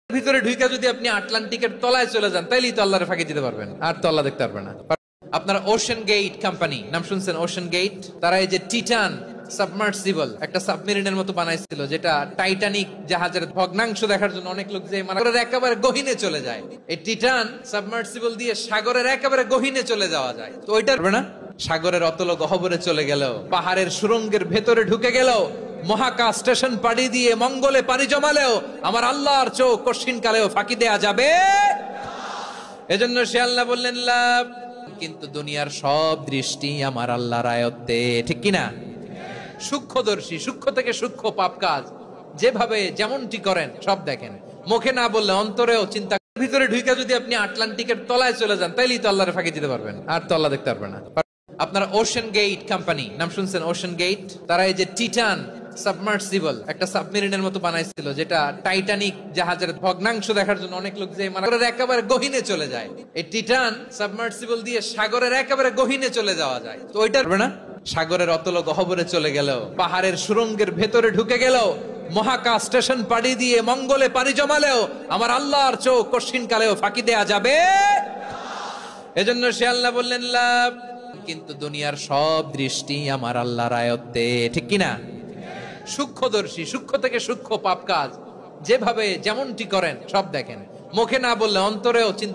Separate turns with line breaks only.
ভিতরে ঢুকে যদি আপনি আটলান্টিকের তলায় চলে যান তাইলেই তো আল্লাহরে ফাঁকি দিতে পারবেন, আর তো আল্লাহ দেখতে পারবেন না। আপনারা ওশান গেট কোম্পানি নাম শুনছেন? ওশান গেট, তারা এই যে টিটান সাবমার্সিবল একটা সাবমেরিনের মতো বানাইছিল, যেটা টাইটানিক জাহাজের ভগ্নাংশ দেখার জন্য অনেক লোক যে সাগরের একেবারে গহীনে চলে যায়। এই টিটান সাবমার্সিবল দিয়ে সাগরের একেবারে গহীনে চলে যাওয়া যায়। তো ওইটা পারবে না, সাগরের অতল গহ্বরে চলে গেল, পাহাড়ের সুরঙ্গের ভেতরে ঢুকে গেল, মহাকাশ স্টেশন পাড়ি দিয়ে মঙ্গলে পাড়ি জমালেও আমার আল্লাহর চোখ কঠিন কালেও ফাঁকি দেয়া যাবে। এজন্য সে আল্লাহ বললেন লাভ, কিন্তু দুনিয়ার সব দৃষ্টি আমার আল্লাহর আয়ত্তে, ঠিক কিনা? সূক্ষ্মদর্শী, সূক্ষ্ম থেকে সূক্ষ্ম পাপ কাজ যেভাবে যেমনটি করেন সব দেখেন, মুখে না বললে অন্তরেও চিন্তা। ভিতরে ঢুকে যদি আপনি আটলান্টিকের তলায় চলে যান তাইলেই তো আল্লাহরে ফাঁকি দিতে পারবেন, আর তো আল্লাহ দেখতে পারবেন না। আপনারা ওশান গেট কোম্পানি নাম শুনছেন? ওশান গেট, তারা এই যে টিটান সাবমার্সিবল একটা সাবমেরিনের মতো বানাইছিল, যেটা টাইটানিক জাহাজের ভগ্নাংশ দেখার জন্য অনেক লোক যে সাগরের একেবারে গহীনে চলে যায়। এই টিটান সাবমার্সিবল দিয়ে সাগরের একেবারে গহীনে চলে যাওয়া যায়। তো ওইটা পারবে না, সাগরের অতল গহ্বরে চলে গেল, পাহাড়ের সুরঙ্গের ভেতরে ঢুকে গেল, মহাকাশ স্টেশন পাড়ি দিয়ে মঙ্গলে পাড়ি জমালেও আমার আল্লাহর চোখ কঠিন কালেও ফাঁকি দেয়া যাবে। এজন্য সে আল্লাহ বললেন লাভ, কিন্তু দুনিয়ার সব দৃষ্টি আমার আল্লাহর আয়ত্তে, ঠিক কিনা? সূক্ষ্মদর্শী, সূক্ষ্ম থেকে সূক্ষ্ম পাপ কাজ যেভাবে যেমনটি করেন সব দেখেন, মুখে না বললে অন্তরেও চিন্তা।